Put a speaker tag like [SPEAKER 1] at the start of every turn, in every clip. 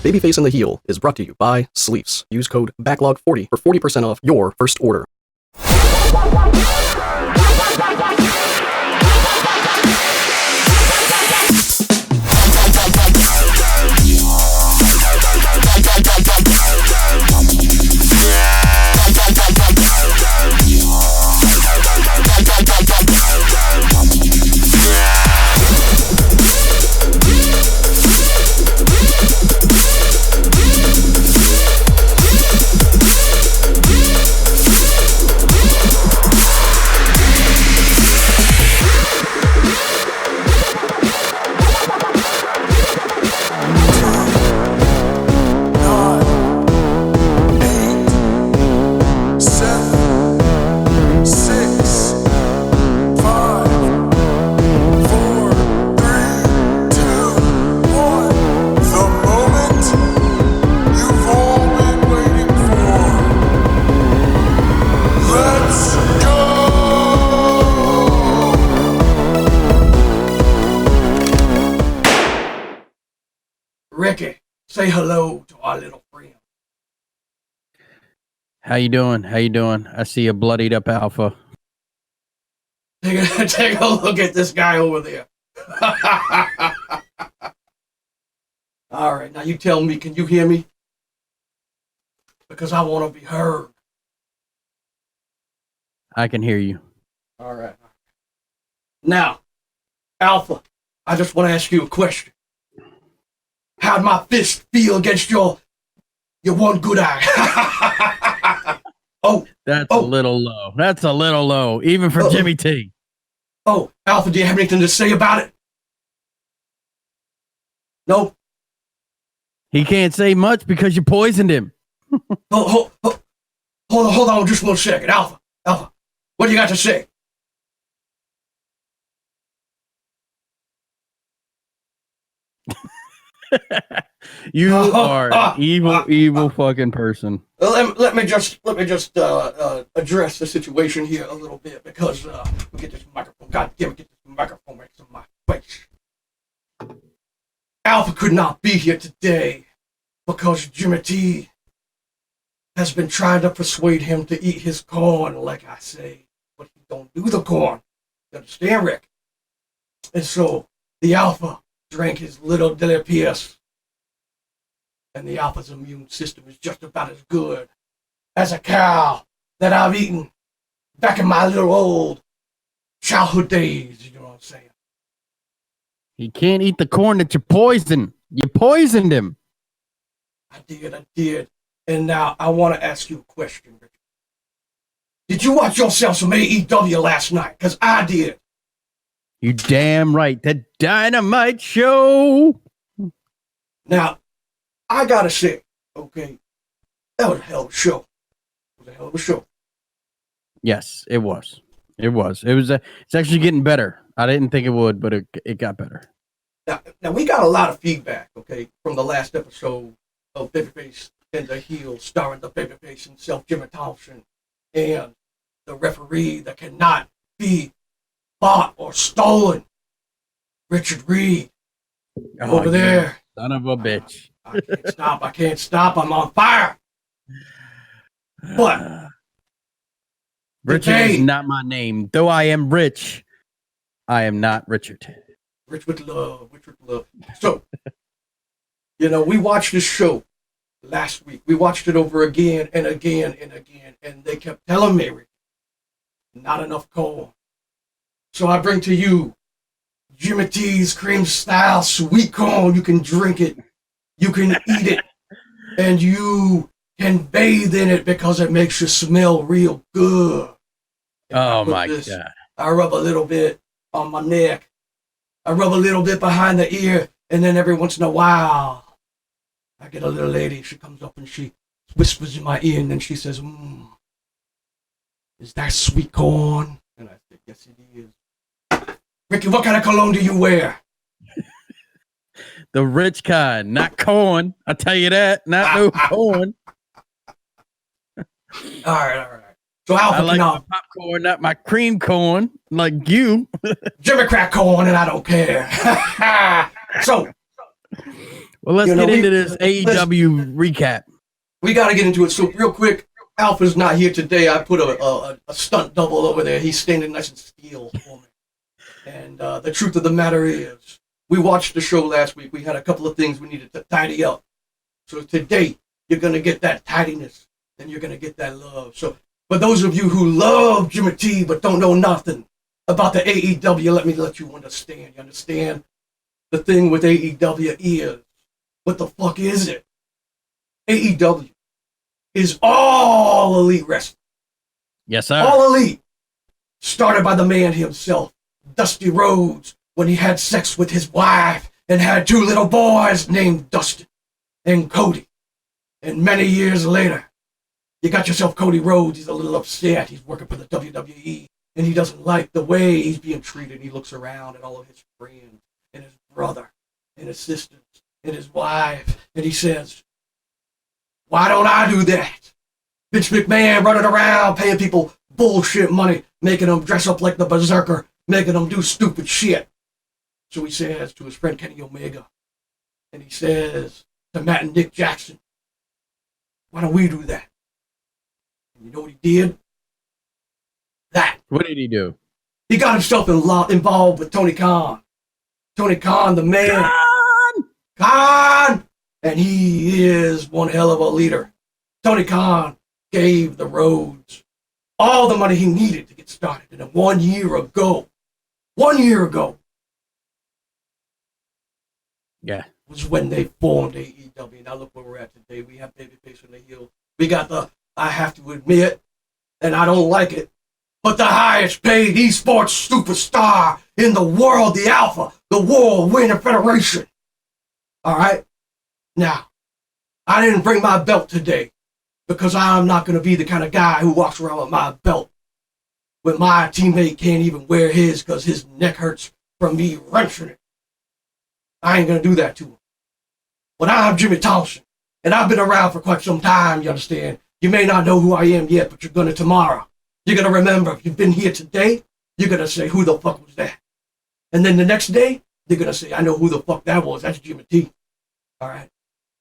[SPEAKER 1] Babyface and the Heel is brought to you by Sleeves. Use code Backlog40 for 40% off your first order.
[SPEAKER 2] Ricky, say hello to our little friend.
[SPEAKER 3] How you doing? How you doing? I see a bloodied up Alpha.
[SPEAKER 2] Take a look at this guy over there. All right, now you tell me, can you hear me? Because I want to be heard.
[SPEAKER 3] I can hear you.
[SPEAKER 2] All right. Now, Alpha, I just want to ask you a question. How'd my fist feel against your one good eye?
[SPEAKER 3] That's a little low. That's a little low, even for Jimmy T.
[SPEAKER 2] Oh, Alpha, do you have anything to say about it? No?
[SPEAKER 3] He can't say much because you poisoned him.
[SPEAKER 2] Hold on just 1 second. Alpha, what do you got to say?
[SPEAKER 3] You are an evil fucking person.
[SPEAKER 2] Let me just address the situation here a little bit because we get this microphone. God damn it, get this microphone right to my face. Alpha could not be here today because Jimmy T has been trying to persuade him to eat his corn, like I say, but he don't do the corn. You understand, Rick? And so the Alpha drank his little dilly piss. And the Alpha's immune system is just about as good as a cow that I've eaten back in my little old childhood days. You know what I'm saying?
[SPEAKER 3] He can't eat the corn that you poisoned. You poisoned him.
[SPEAKER 2] I did. And now I want to ask you a question, Richard. Did you watch yourself some AEW last night? Because I did.
[SPEAKER 3] You damn right. The Dynamite show.
[SPEAKER 2] Now, I gotta say, okay, that was a hell of a show. It was a hell of a show.
[SPEAKER 3] Yes, it was. It's actually getting better. I didn't think it would, but it got better.
[SPEAKER 2] Now we got a lot of feedback, okay, from the last episode of Babyface and the Heel, starring the Babyface himself, Jimmy Thompson, and the referee that cannot be bought or stolen, Richard Reed, over there.
[SPEAKER 3] Son of a bitch.
[SPEAKER 2] I can't stop. I'm on fire. But
[SPEAKER 3] Richard is not my name. Though I am rich, I am not Richard.
[SPEAKER 2] Rich with love. So, we watched this show last week. We watched it over again and again and again, and they kept telling me, not enough corn. So I bring to you Jimmy T's cream style sweet corn. You can drink it, you can eat it, and you can bathe in it because it makes you smell real good.
[SPEAKER 3] Oh my God.
[SPEAKER 2] I rub a little bit on my neck. I rub a little bit behind the ear, and then every once in a while, I get a little lady. She comes up and she whispers in my ear, and then she says, "Is that sweet corn?" And I said, "Yes, it is." Ricky, what kind of cologne do you wear?
[SPEAKER 3] The rich kind, not corn. I tell you that, not no corn.
[SPEAKER 2] All right. So Alpha,
[SPEAKER 3] I like my popcorn, not my cream corn, like you.
[SPEAKER 2] Jimmy crack corn, and I don't care. So,
[SPEAKER 3] Well, let's
[SPEAKER 2] You know,
[SPEAKER 3] get
[SPEAKER 2] we-
[SPEAKER 3] into this AEW recap.
[SPEAKER 2] We got to get into it. So real quick, Alpha's not here today. I put a stunt double over there. He's standing nice and still for me. And the truth of the matter is, we watched the show last week. We had a couple of things we needed to tidy up. So today, you're going to get that tidiness, and you're going to get that love. So for those of you who love Jimmy T but don't know nothing about the AEW, let me let you understand. You understand? The thing with AEW is, what the fuck is it? AEW is all elite wrestling.
[SPEAKER 3] Yes, sir.
[SPEAKER 2] All elite. Started by the man himself, Dusty Rhodes, when he had sex with his wife and had 2 little boys named Dustin and Cody. And many years later, you got yourself Cody Rhodes. He's a little upset. He's working for the WWE, and he doesn't like the way he's being treated. He looks around at all of his friends and his brother and his sisters and his wife, and he says, why don't I do that? Vince McMahon running around paying people bullshit money, making them dress up like the Berserker, making them do stupid shit. So he says to his friend Kenny Omega, and he says to Matt and Nick Jackson, why don't we do that? And you know what he did? That.
[SPEAKER 3] What did he do?
[SPEAKER 2] He got himself involved with Tony Khan. Tony Khan, the man. Khan! And he is one hell of a leader. Tony Khan gave the Rhodes all the money he needed to get started. And then 1 year ago,
[SPEAKER 3] Yeah.
[SPEAKER 2] was when they formed AEW. Now look where we're at today. We have Babyface on the heel. We got the, I have to admit, and I don't like it, but the highest paid esports superstar in the world, the Alpha, the World Winner Federation. All right? Now, I didn't bring my belt today because I'm not going to be the kind of guy who walks around with my belt when my teammate can't even wear his because his neck hurts from me wrenching it. I ain't going to do that to him. But I'm Jimmy Thompson, and I've been around for quite some time, you understand? You may not know who I am yet, but you're going to tomorrow. You're going to remember, if you've been here today, you're going to say, who the fuck was that? And then the next day, they're going to say, I know who the fuck that was. That's Jimmy T. All right?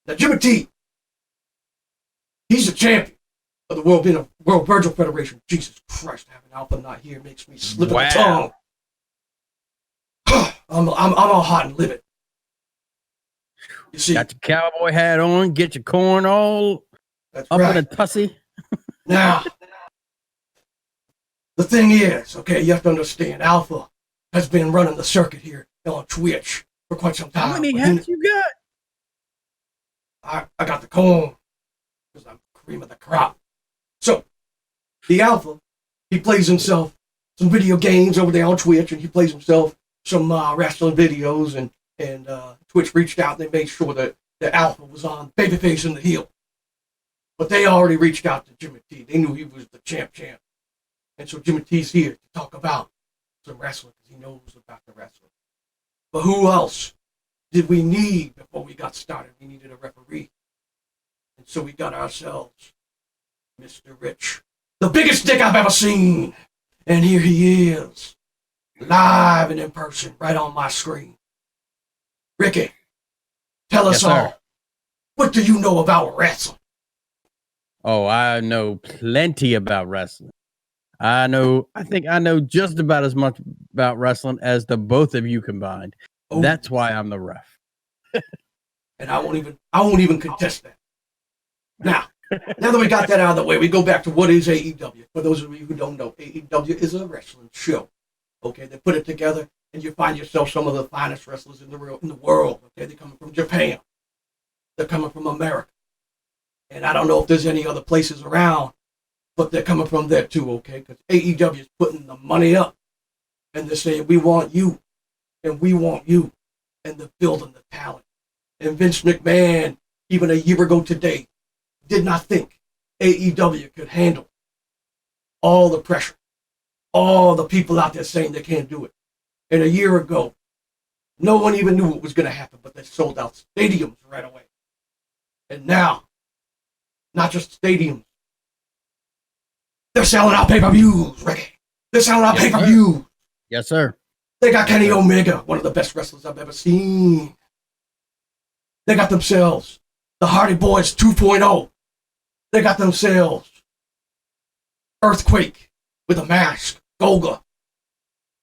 [SPEAKER 2] Now, Jimmy T, he's the champion of the World Virtual Federation. Jesus Christ, having Alpha not here makes me slip
[SPEAKER 3] Wow.
[SPEAKER 2] the tongue. I'm all hot and livid. You see,
[SPEAKER 3] Got your cowboy hat on, get your corn all
[SPEAKER 2] that's
[SPEAKER 3] up
[SPEAKER 2] right.
[SPEAKER 3] in a tussy.
[SPEAKER 2] Now, the thing is, okay, you have to understand, Alpha has been running the circuit here on Twitch for quite some time.
[SPEAKER 3] How many
[SPEAKER 2] But
[SPEAKER 3] hats you got?
[SPEAKER 2] I got the corn because I'm cream of the crop. So, the Alpha, he plays himself some video games over there on Twitch, and he plays himself some wrestling videos, and Twitch reached out and they made sure that the Alpha was on Babyface in the heel. But they already reached out to Jimmy T. They knew he was the champ. And so Jimmy T's here to talk about some wrestling because he knows about the wrestling. But who else did we need before we got started? We needed a referee. And so we got ourselves Mr. Rich, the biggest dick I've ever seen. And here he is, live and in person, right on my screen. Ricky, tell us
[SPEAKER 3] Yes, sir.
[SPEAKER 2] all, what do you know about wrestling?
[SPEAKER 3] Oh, I know plenty about wrestling. I think I know just about as much about wrestling as the both of you combined.
[SPEAKER 2] Oh.
[SPEAKER 3] That's why I'm the ref.
[SPEAKER 2] And I won't even contest that. Now that we got that out of the way, we go back to what is AEW. For those of you who don't know, AEW is a wrestling show. Okay, they put it together, and you find yourself some of the finest wrestlers in the world. Okay, they're coming from Japan. They're coming from America. And I don't know if there's any other places around, but they're coming from there too, okay? Because AEW is putting the money up, and they're saying, we want you, and we want you, and they're building the talent. And Vince McMahon, even a year ago today, did not think AEW could handle all the pressure, all the people out there saying they can't do it. And a year ago, no one even knew what was going to happen, but they sold out stadiums right away. And now, not just stadiums, they're selling out pay-per-views, Ricky. They're selling out pay-per-views.
[SPEAKER 3] Yes, sir.
[SPEAKER 2] They got Kenny Omega, one of the best wrestlers I've ever seen. They got themselves the Hardy Boys 2.0. They got themselves Earthquake with a mask, Golga.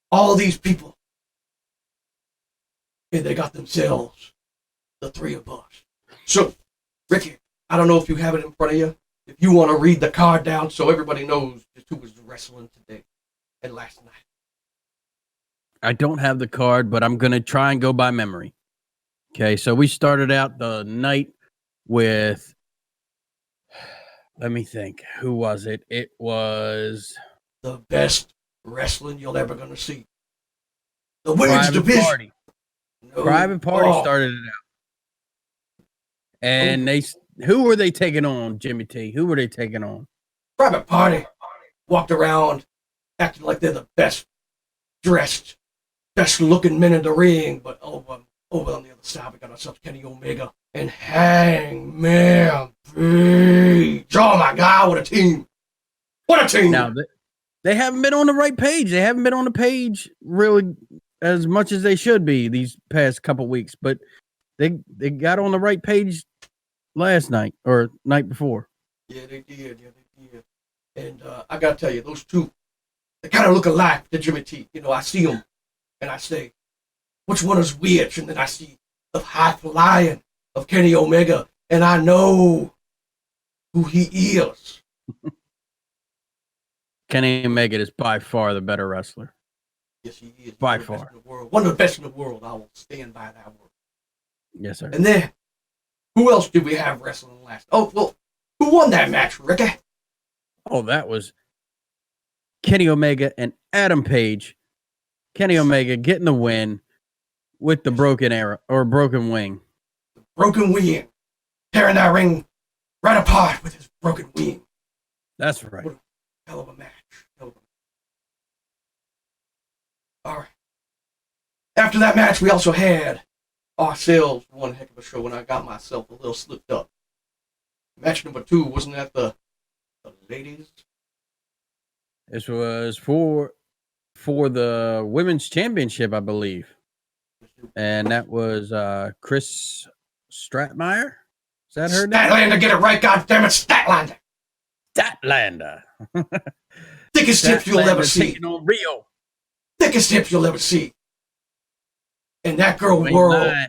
[SPEAKER 2] All these people. And they got themselves the three of us. So, Ricky, I don't know if you have it in front of you. If you want to read the card down so everybody knows just who was wrestling today and last night.
[SPEAKER 3] I don't have the card, but I'm going to try and go by memory. Okay, so we started out the night with, let me think, who was it? It was
[SPEAKER 2] the best wrestling you're ever going to see. The women's
[SPEAKER 3] Private
[SPEAKER 2] division.
[SPEAKER 3] Party.
[SPEAKER 2] No.
[SPEAKER 3] Private Party started it out. And who were they taking on, Jimmy T? Who were they taking on?
[SPEAKER 2] Private Party walked around acting like they're the best dressed, best looking men in the ring, but over on the other side we got ourselves Kenny Omega and Hangman Page. Oh my God, what a team! What a team!
[SPEAKER 3] Now they haven't been on the right page. They haven't been on the page really as much as they should be these past couple weeks, but they got on the right page last night or night before.
[SPEAKER 2] Yeah, they did. And I gotta tell you, those two, they kind of look alike to Jimmy T. You know, I see them and I say, which one is which? And then I see the high flying of Kenny Omega, and I know who he is.
[SPEAKER 3] Kenny Omega is by far the better wrestler.
[SPEAKER 2] Yes, he is.
[SPEAKER 3] By far.
[SPEAKER 2] One of the best in the world. I will stand by that word.
[SPEAKER 3] Yes, sir.
[SPEAKER 2] And then, who else did we have wrestling last? Oh, well, who won that match, Ricky?
[SPEAKER 3] Oh, that was Kenny Omega and Adam Page. Kenny Omega getting the win with the broken arrow or broken wing.
[SPEAKER 2] Broken wing. Tearing that ring right apart with his broken wing.
[SPEAKER 3] That's right.
[SPEAKER 2] What a hell of a match. All right. After that match, we also had ourselves one heck of a show, and I got myself a little slipped up. Match number 2, wasn't that the ladies?
[SPEAKER 3] This was for the women's championship, I believe. And that was Chris Stratmeyer. Is that her name?
[SPEAKER 2] Statlander, get it right, goddammit, Statlander.
[SPEAKER 3] Statlander.
[SPEAKER 2] Thickest hips you'll ever see.
[SPEAKER 3] Taking on Rio.
[SPEAKER 2] Thickest hips you'll ever see. And that girl
[SPEAKER 3] You ain't
[SPEAKER 2] world.
[SPEAKER 3] lying.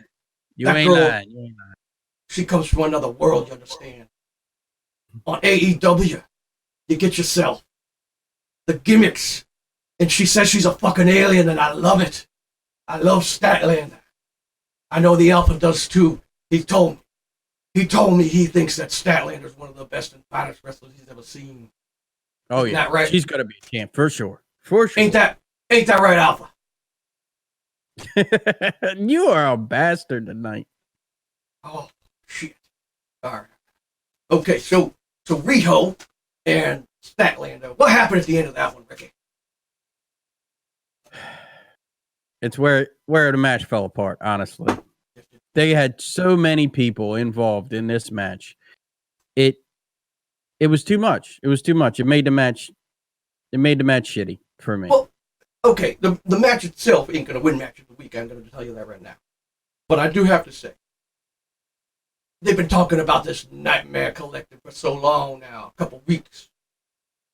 [SPEAKER 3] You
[SPEAKER 2] that
[SPEAKER 3] ain't
[SPEAKER 2] girl,
[SPEAKER 3] lying.
[SPEAKER 2] she comes from another world, you understand. On AEW, you get yourself the gimmicks. And she says she's a fucking alien, and I love it. I love Statlander. I know the Alpha does too. He told me he thinks that Statlander is one of the best and finest wrestlers he's ever seen.
[SPEAKER 3] Oh yeah,
[SPEAKER 2] Not right.
[SPEAKER 3] She's gonna be a champ for sure. For sure.
[SPEAKER 2] Ain't that right, Alpha?
[SPEAKER 3] You are a bastard tonight.
[SPEAKER 2] Oh shit! All right. Okay, so Riho and Statlander. What happened at the end of that one, Ricky?
[SPEAKER 3] It's where the match fell apart, honestly. They had so many people involved in this match. It was too much. It was too much. It made the match shitty for me.
[SPEAKER 2] Well, okay, the match itself ain't gonna win match of the week. I'm gonna tell you that right now. But I do have to say, they've been talking about this Nightmare Collective for so long now, a couple weeks.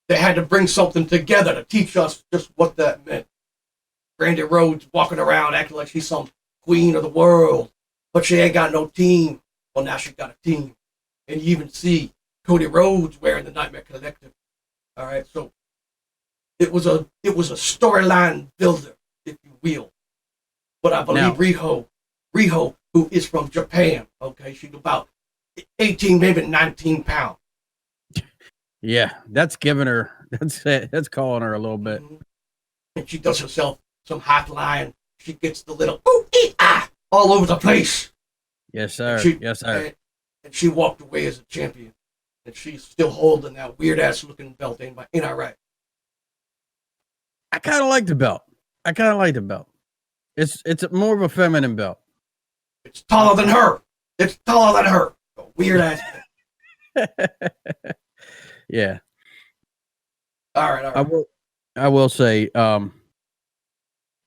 [SPEAKER 2] They had to bring something together to teach us just what that meant. Brandy Rhodes walking around acting like she's some queen of the world, but she ain't got no team. Well, now she got a team. And you even see Cody Rhodes wearing the Nightmare Collective. All right, so it was a storyline builder, if you will. But I believe Riho, who is from Japan, okay, she's about 18, maybe 19 pounds.
[SPEAKER 3] Yeah, that's giving her. That's calling her a little bit.
[SPEAKER 2] Mm-hmm. And she does herself some high flying. She gets the little ooh, ee, ah, all over the place.
[SPEAKER 3] Yes, sir. Yes, sir.
[SPEAKER 2] And she walked away as a champion. And she's still holding that weird ass looking belt. Ain't I right?
[SPEAKER 3] I kind of like the belt. It's more of a feminine belt.
[SPEAKER 2] It's taller than her. A weird ass.
[SPEAKER 3] Yeah.
[SPEAKER 2] All right.
[SPEAKER 3] I will say,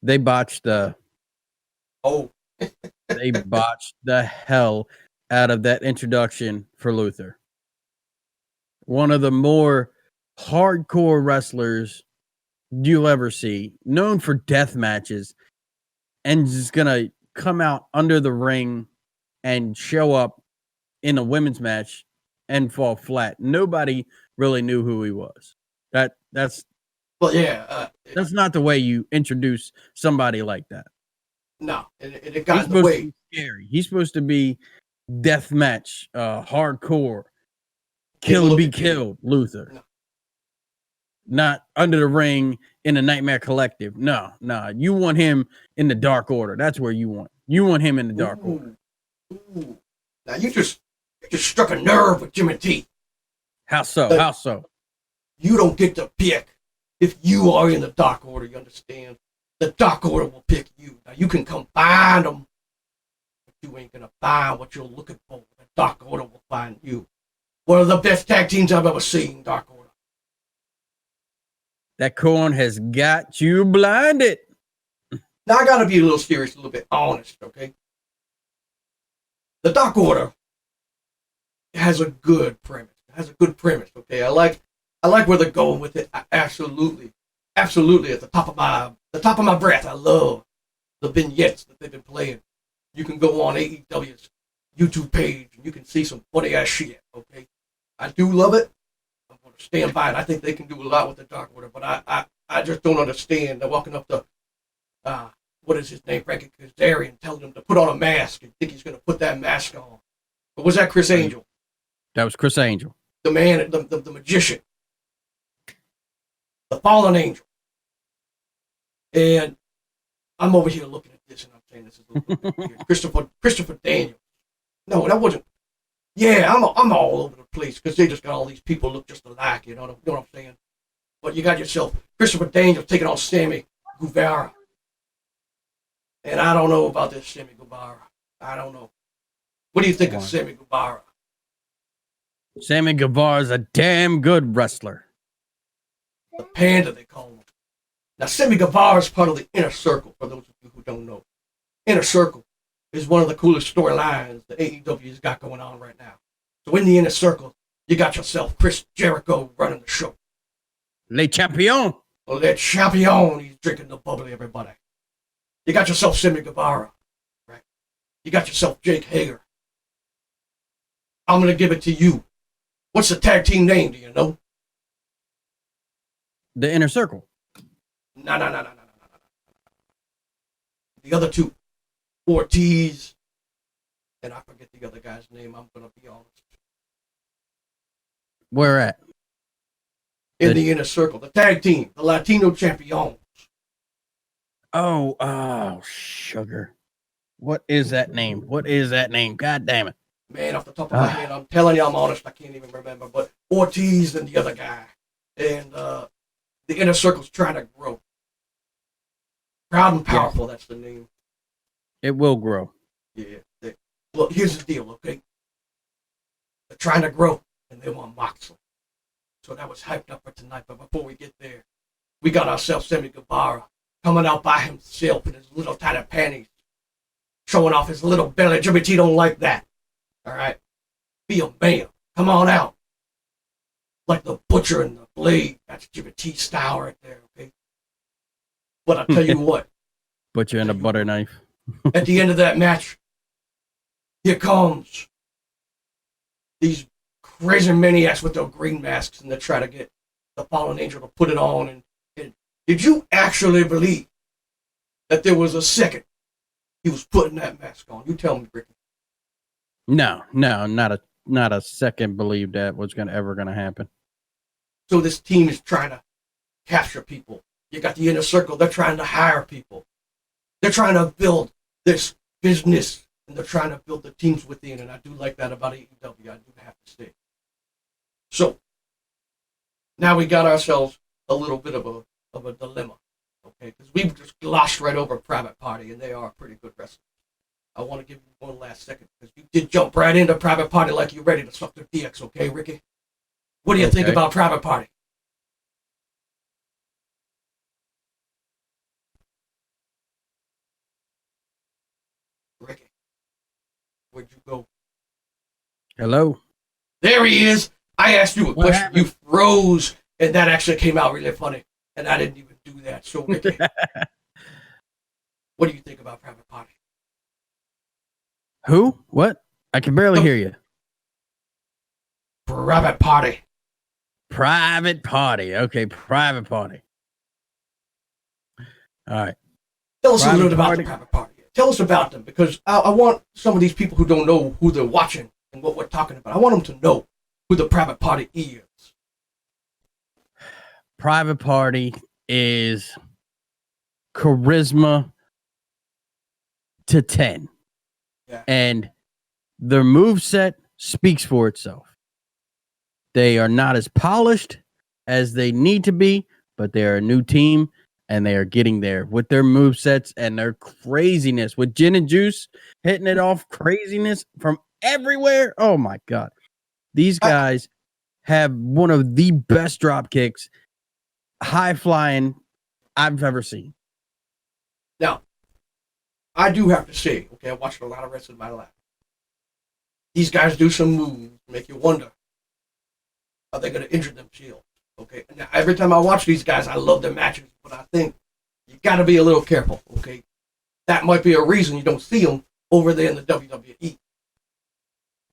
[SPEAKER 3] they botched the.
[SPEAKER 2] Oh.
[SPEAKER 3] They botched the hell out of that introduction for Luther. One of the more hardcore wrestlers you'll ever see, known for death matches, and just gonna come out under the ring and show up in a women's match and fall flat. Nobody really knew who he was. That's
[SPEAKER 2] Well, yeah.
[SPEAKER 3] that's not the way you introduce somebody like that.
[SPEAKER 2] No, it
[SPEAKER 3] He's
[SPEAKER 2] got in the
[SPEAKER 3] supposed to
[SPEAKER 2] way.
[SPEAKER 3] be scary. He's supposed to be death match, hardcore, kill and be killed, Luther.
[SPEAKER 2] No.
[SPEAKER 3] Not under the ring in a Nightmare Collective. No. You want him in the Dark Order. That's where you want. You want him in the Dark Order.
[SPEAKER 2] Ooh. Now you just struck a nerve with Jimmy T.
[SPEAKER 3] How so? How so?
[SPEAKER 2] You don't get to pick if you are in the Dark Order. You understand? The Dark Order will pick you. Now you can combine them, but you ain't gonna find what you're looking for. The Dark Order will find you. One of the best tag teams I've ever seen. Dark Order.
[SPEAKER 3] That corn has got you blinded.
[SPEAKER 2] Now I gotta be a little serious, a little bit honest, okay? The Dark Order has a good premise. Okay? I like where they're going with it. Absolutely at the top of my breath. I love the vignettes that they've been playing. You can go on AEW's YouTube page and you can see some funny ass shit. Okay, I do love it. I'm gonna stand by it. I think they can do a lot with the Dark Order, but I just don't understand. They're walking up to what is his name, Frankie Kazarian, telling him to put on a mask and think he's gonna put that mask on. But was that Chris Angel?
[SPEAKER 3] That was Chris Angel.
[SPEAKER 2] The man, the magician, the fallen angel. And I'm over here looking at this and I'm saying this is a little bit weird. Christopher Daniels. No, that wasn't. Yeah, I'm all over the place because they just got all these people look just alike. You know what I'm saying? But you got yourself Christopher Daniels taking on Sammy Guevara. And I don't know about this Sammy Guevara. I don't know. What do you think of Sammy Guevara?
[SPEAKER 3] Sammy Guevara's a damn good wrestler.
[SPEAKER 2] The Panda, they call him. Now, Sammy Guevara is part of the Inner Circle, for those of you who don't know. Inner Circle is one of the coolest storylines that AEW has got going on right now. So in the Inner Circle, you got yourself Chris Jericho running the show.
[SPEAKER 3] Le Champion.
[SPEAKER 2] Le Champion, he's drinking the bubbly, everybody. You got yourself Sammy Guevara, right? You got yourself Jake Hager. I'm going to give it to you. What's the tag team name, do you know?
[SPEAKER 3] The Inner Circle.
[SPEAKER 2] No. The other two, Ortiz, and I forget the other guy's name, I'm going to be honest.
[SPEAKER 3] Where at?
[SPEAKER 2] In the Inner Circle, the tag team, the Latino Champions.
[SPEAKER 3] Oh, sugar. What is that name? God damn it.
[SPEAKER 2] Man, off the top of my head, I'm telling you, I'm honest, I can't even remember, but Ortiz and the other guy. And the Inner Circle's trying to grow. Proud and Powerful, that's the name.
[SPEAKER 3] It will grow.
[SPEAKER 2] Yeah. Well, here's the deal, okay? They're trying to grow, and they want Moxley. So that was hyped up for tonight, but before we get there, we got ourselves Sammy Guevara coming out by himself in his little tiny panties, showing off his little belly. Jimmy T don't like that. All right? Be a man. Come on out. Like the Butcher and the Blade. That's Jimmy T style right there, okay? But I tell you what.
[SPEAKER 3] Butcher and a butter knife.
[SPEAKER 2] At the end of that match, here comes these crazy maniacs with their green masks, and they try to get the fallen angel to put it on. And did you actually believe that there was a second he was putting that mask on? You tell me, Ricky.
[SPEAKER 3] No, not a second believe that was ever gonna happen.
[SPEAKER 2] So this team is trying to capture people. You got the Inner Circle, they're trying to hire people. They're trying to build this business, and they're trying to build the teams within, and I do like that about AEW, I do have to say. So, now we got ourselves a little bit of a dilemma, okay? Because we've just glossed right over Private Party, and they are a pretty good wrestler. I want to give you one last second, because you did jump right into Private Party like you're ready to suck their DX, okay, Ricky? What do you think about Private Party? Ricky, where'd you go?
[SPEAKER 3] Hello.
[SPEAKER 2] There he is. I asked you a
[SPEAKER 3] What
[SPEAKER 2] question.
[SPEAKER 3] happened?
[SPEAKER 2] You froze, and that actually came out really funny. And I didn't even do that. So, Ricky, what do you think about Private Party?
[SPEAKER 3] Who? What? I can barely hear you.
[SPEAKER 2] Private Party.
[SPEAKER 3] Private Party. Okay, Private Party. All right.
[SPEAKER 2] Tell us a little bit about
[SPEAKER 3] Party.
[SPEAKER 2] the Private Party. Tell us about them, because I want some of these people who don't know who they're watching and what we're talking about. I want them to know who the Private Party is.
[SPEAKER 3] Private Party is charisma to 10.
[SPEAKER 2] Yeah.
[SPEAKER 3] And their moveset speaks for itself. They are not as polished as they need to be, but they're a new team, and they are getting there with their movesets and their craziness. With Gin and Juice hitting it off, craziness from everywhere. Oh, my God. These guys have one of the best drop kicks, high flying I've ever seen.
[SPEAKER 2] Now, I do have to say, okay, I watched a lot of wrestling in my life. These guys do some moves make you wonder, are they going to injure themselves? Okay, now every time I watch these guys, I love their matches, but I think you got to be a little careful. Okay, that might be a reason you don't see them over there in the WWE.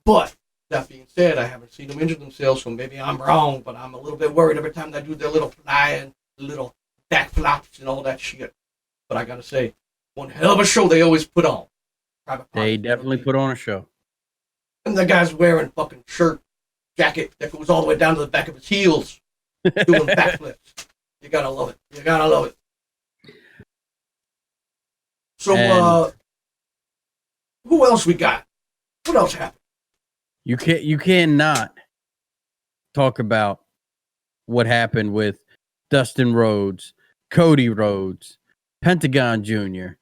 [SPEAKER 2] But that being said, I haven't seen them injure themselves, so maybe I'm wrong. But I'm a little bit worried every time they do their little flying, little back flops and all that shit. But I gotta say, one hell of a show they always put on. Private Party.
[SPEAKER 3] They definitely put on a show.
[SPEAKER 2] And the guy's wearing fucking shirt, jacket that goes all the way down to the back of his heels, doing backflips. You gotta love it. You gotta love it. So, who else we got? What else happened?
[SPEAKER 3] You cannot talk about what happened with Dustin Rhodes, Cody Rhodes, Pentagon Jr.,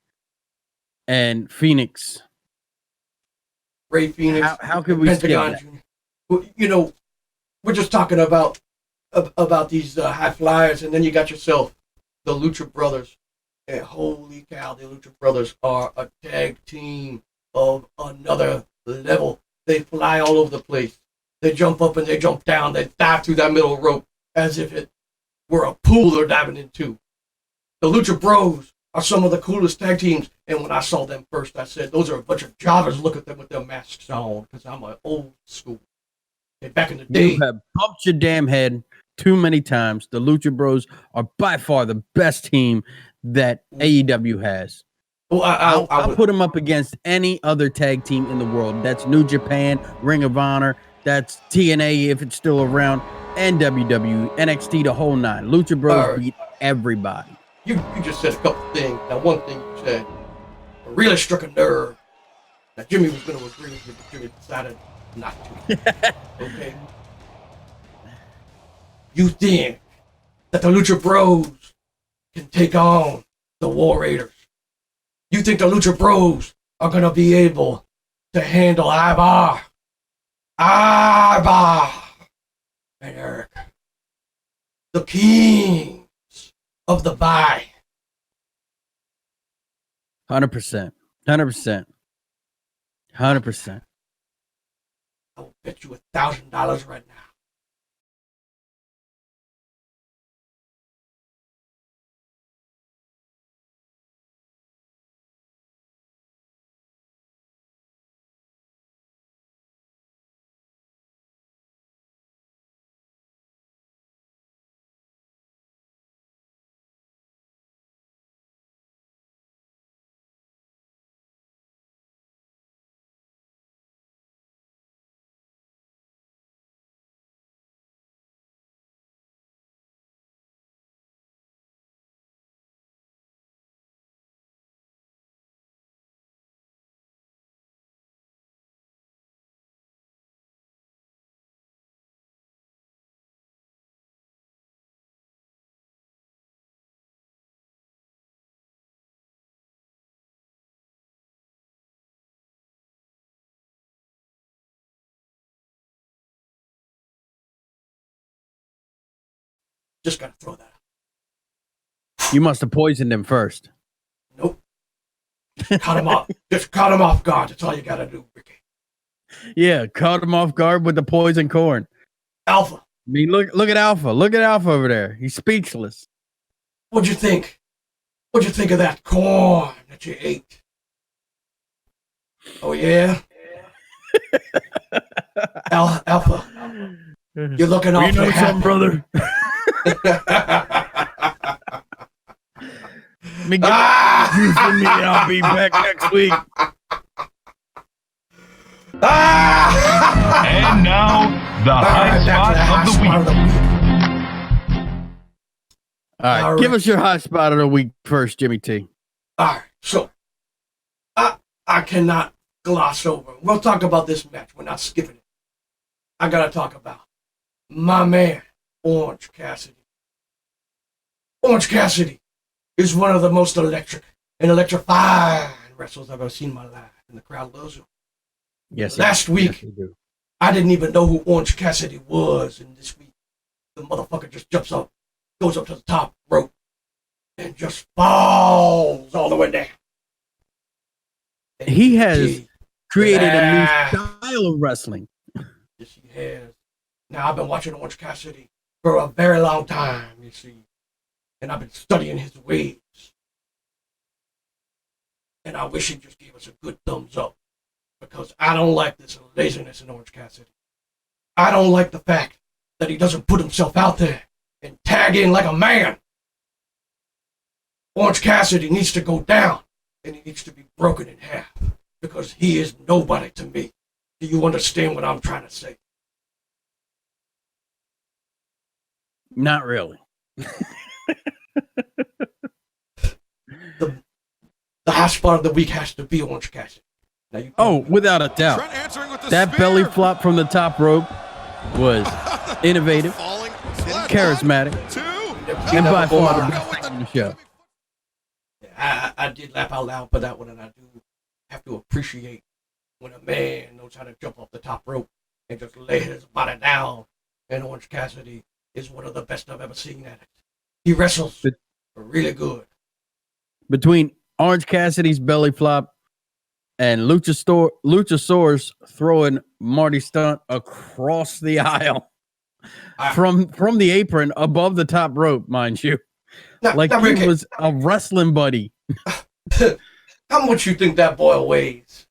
[SPEAKER 3] and Phoenix.
[SPEAKER 2] Ray Phoenix.
[SPEAKER 3] How could we
[SPEAKER 2] Pentagon
[SPEAKER 3] skip that?
[SPEAKER 2] Jr. You know, we're just talking about these high flyers, and then you got yourself the Lucha Brothers. And holy cow, the Lucha Brothers are a tag team of another level. They fly all over the place. They jump up and they jump down. They dive through that middle rope as if it were a pool they're diving into. The Lucha Bros are some of the coolest tag teams. And when I saw them first, I said, those are a bunch of jobbers. Look at them with their masks on, because I'm an old school. And back in the day,
[SPEAKER 3] You have bumped your damn head too many times. The Lucha Bros are by far the best team that AEW has.
[SPEAKER 2] well,
[SPEAKER 3] I'll put them up against any other tag team in the world. That's New Japan, Ring of Honor, that's TNA if it's still around, and WWE, NXT, the whole nine. Lucha Bros beat everybody.
[SPEAKER 2] You just said a couple things. Now, one thing you said really struck a nerve. Now, Jimmy was going to agree with you, but Jimmy decided not to. Okay? You think that the Lucha Bros can take on the War Raiders? You think the Lucha Bros are going to be able to handle Ivar, and Eric, the kings of the buy?
[SPEAKER 3] 100%. 100%. 100%.
[SPEAKER 2] I will bet you $1,000 right now. Just gotta throw that out.
[SPEAKER 3] You must have poisoned him first.
[SPEAKER 2] Nope. Just cut him off. Just cut him off guard. That's all you gotta do, Ricky.
[SPEAKER 3] Yeah, caught him off guard with the poison corn.
[SPEAKER 2] Alpha,
[SPEAKER 3] I mean, look at Alpha. Look at Alpha over there. He's speechless.
[SPEAKER 2] what'd you think? What'd you think of that corn that you ate? Oh, yeah? Alpha, you're looking
[SPEAKER 3] Well,
[SPEAKER 2] awfully happy.
[SPEAKER 3] brother. Me get you for me. I'll be back next week.
[SPEAKER 4] And now, the high spot of the week.
[SPEAKER 3] All right, give us your hot spot of the week first, Jimmy T.
[SPEAKER 2] All right, so I cannot gloss over. We'll talk about this match. We're not skipping it. I gotta talk about my man, Orange Cassidy. Orange Cassidy is one of the most electric and electrifying wrestlers I've ever seen in my life, and the crowd loves him.
[SPEAKER 3] Yes.
[SPEAKER 2] Last week,
[SPEAKER 3] yes,
[SPEAKER 2] I didn't even know who Orange Cassidy was, and this week, the motherfucker just jumps up, goes up to the top rope, and just falls all the way down. And
[SPEAKER 3] he has created a new
[SPEAKER 2] Yeah.
[SPEAKER 3] style of wrestling.
[SPEAKER 2] Yes, he has. Now, I've been watching Orange Cassidy for a very long time, you see, and I've been studying his ways. And I wish he just gave us a good thumbs up, because I don't like this laziness in Orange Cassidy. I don't like the fact that he doesn't put himself out there and tag in like a man. Orange Cassidy needs to go down, and he needs to be broken in half, because he is nobody to me. Do you understand what I'm trying to say?
[SPEAKER 3] Not really.
[SPEAKER 2] The high spot of the week has to be Orange Cassidy. Now you
[SPEAKER 3] Without a doubt. That belly flop from the top rope was innovative, charismatic, and by far the best thing on the show.
[SPEAKER 2] I did laugh out loud for that one, and I do have to appreciate when a man knows how to jump off the top rope and just lay his body down. And Orange Cassidy is one of the best I've ever seen at it. He wrestles really good.
[SPEAKER 3] Between Orange Cassidy's belly flop and Luchasaurus throwing Marty Stunt across the aisle from the apron above the top rope, mind you.
[SPEAKER 2] Now,
[SPEAKER 3] Like
[SPEAKER 2] now,
[SPEAKER 3] he
[SPEAKER 2] Ricky,
[SPEAKER 3] was a wrestling buddy.
[SPEAKER 2] how much you think that boy weighs?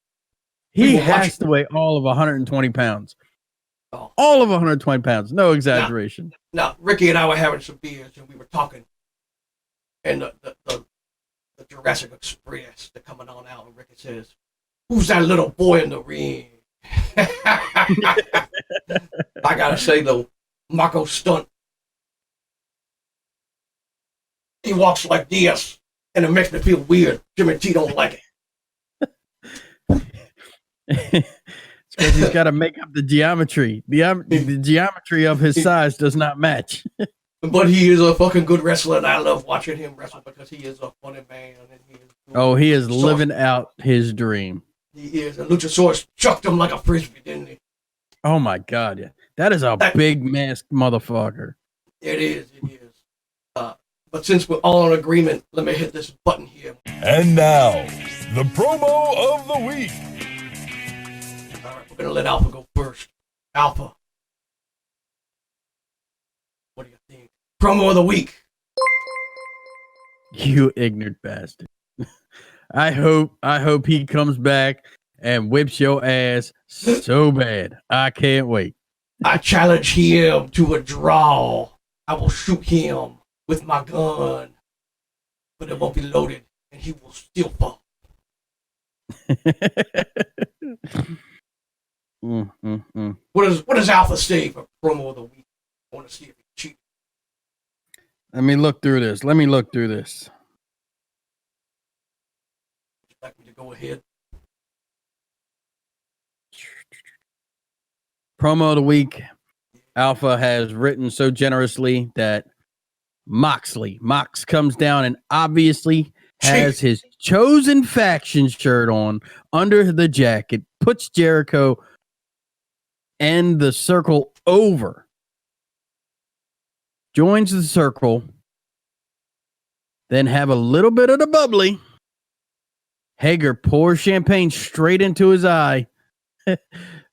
[SPEAKER 3] He
[SPEAKER 2] We were
[SPEAKER 3] has to weigh all of 120 pounds.
[SPEAKER 2] Oh.
[SPEAKER 3] All of 120 pounds. No exaggeration.
[SPEAKER 2] Now, Ricky and I were having some beers, and we were talking, and the Jurassic Express, they're coming on out, and Ricky says, "Who's that little boy in the ring?" I gotta say, though, Marco Stunt, he walks like this, and it makes me feel weird. Jimmy T don't like it.
[SPEAKER 3] It's because he's got to make up the geometry. The geometry of his size does not match.
[SPEAKER 2] But he is a fucking good wrestler, and I love watching him wrestle because he is a funny man. And
[SPEAKER 3] He is living out his dream.
[SPEAKER 2] He is. And Luchasaurus chucked him like a frisbee, didn't he?
[SPEAKER 3] Oh my God! Yeah, that is a big masked motherfucker.
[SPEAKER 2] It is. It is. But since we're all in agreement, let me hit this button here.
[SPEAKER 4] And now, the promo of the week.
[SPEAKER 2] All right, we're gonna let Alpha go first. Alpha, what do you think? Promo of the week.
[SPEAKER 3] You ignorant bastard. I hope he comes back and whips your ass so bad. I can't wait.
[SPEAKER 2] I challenge him to a draw. I will shoot him with my gun, but it won't be loaded, and he will still fall. What does Alpha say for promo of the week? I want to see if he cheats.
[SPEAKER 3] Let me look through this.
[SPEAKER 2] Would you like me to go ahead?
[SPEAKER 3] Promo of the week. Alpha has written so generously that Mox comes down and obviously has his chosen faction shirt on under the jacket, puts Jericho and the circle over, joins the circle, then have a little bit of the bubbly. Hager pours champagne straight into his eye,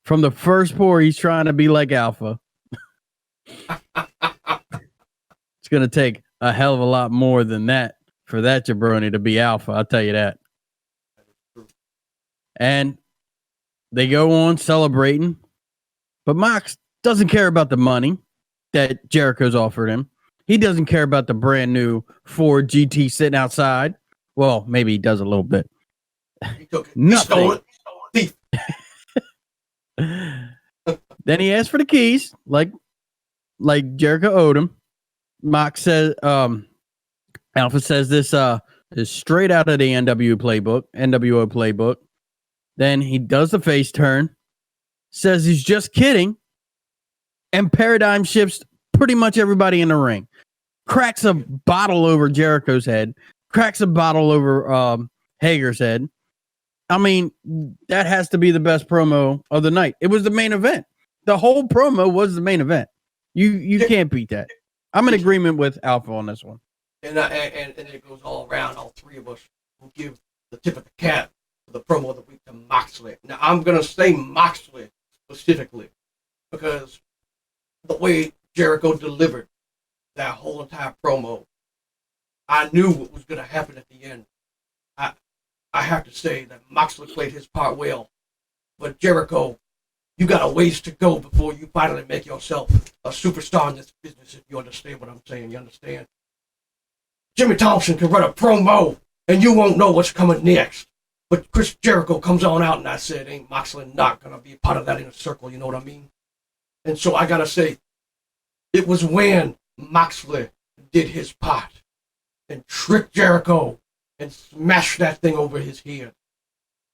[SPEAKER 3] From the first pour, he's trying to be like Alpha. It's going to take a hell of a lot more than that for that jabroni to be Alpha. I'll tell you that. And they go on celebrating, but Mox doesn't care about the money that Jericho's offered him. He doesn't care about the brand new Ford GT sitting outside. Well, maybe he does a little bit.
[SPEAKER 2] He took it.
[SPEAKER 3] Nothing.
[SPEAKER 2] He stole it.
[SPEAKER 3] Then he asked for the keys, like Jericho owed him. Mox says, Alpha says this is straight out of the NWO playbook. Then he does the face turn, says he's just kidding, and paradigm shifts pretty much everybody in the ring. Cracks a bottle over Jericho's head, cracks a bottle over Hager's head. I mean, that has to be the best promo of the night. It was the main event. The whole promo was the main event. You can't beat that. I'm in agreement with Alpha on this one.
[SPEAKER 2] And it goes all around. All three of us will give the tip of the cap for the promo of the week to Moxley. Now, I'm going to say Moxley specifically because the way Jericho delivered that whole entire promo, I knew what was going to happen at the end. I have to say that Moxley played his part well. But Jericho, you got a ways to go before you finally make yourself a superstar in this business, if you understand what I'm saying. You understand? Jimmy Thompson can run a promo, and you won't know what's coming next. But Chris Jericho comes on out, and I said, ain't Moxley not going to be part of that inner circle, you know what I mean? And so I got to say, it was when Moxley did his part and tricked Jericho and smash that thing over his head.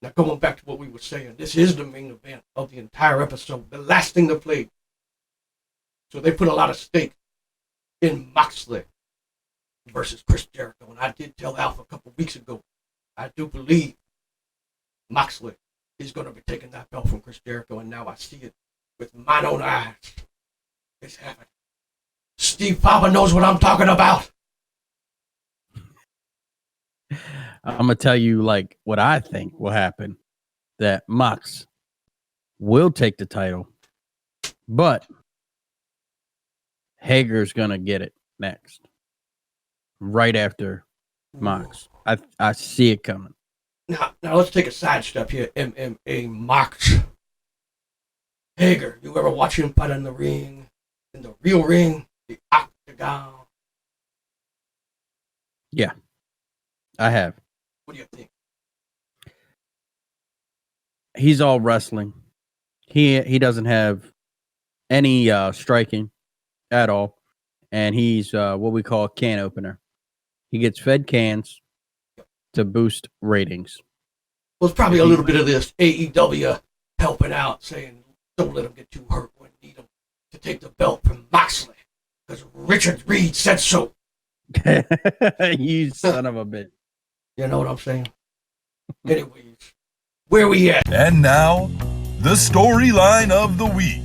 [SPEAKER 2] Now, going back to what we were saying, this is the main event of the entire episode, the last thing to play. So they put a lot of stake in Moxley versus Chris Jericho. And I did tell Alpha a couple weeks ago, I do believe Moxley is going to be taking that belt from Chris Jericho. And now I see it with my own eyes. It's happening. Steve Papa knows what I'm talking about.
[SPEAKER 3] I'm going to tell you like what I think will happen. That Mox will take the title, but Hager's going to get it next. Right after Mox. I see it coming.
[SPEAKER 2] Now let's take a sidestep here. MMA Mox. Hager, you ever watch him fight in the ring? In the real ring? The octagon?
[SPEAKER 3] Yeah, I have.
[SPEAKER 2] What do you think?
[SPEAKER 3] He's all wrestling. He doesn't have any striking at all. And he's what we call a can opener. He gets fed cans to boost ratings.
[SPEAKER 2] Well, it's probably a little bit of this AEW helping out, saying, don't let him get too hurt when you need him to take the belt from Moxley. Because Richard Reed said so.
[SPEAKER 3] You son of a bitch.
[SPEAKER 2] You know what I'm saying? Anyways, where we at?
[SPEAKER 4] And now, the storyline of the week.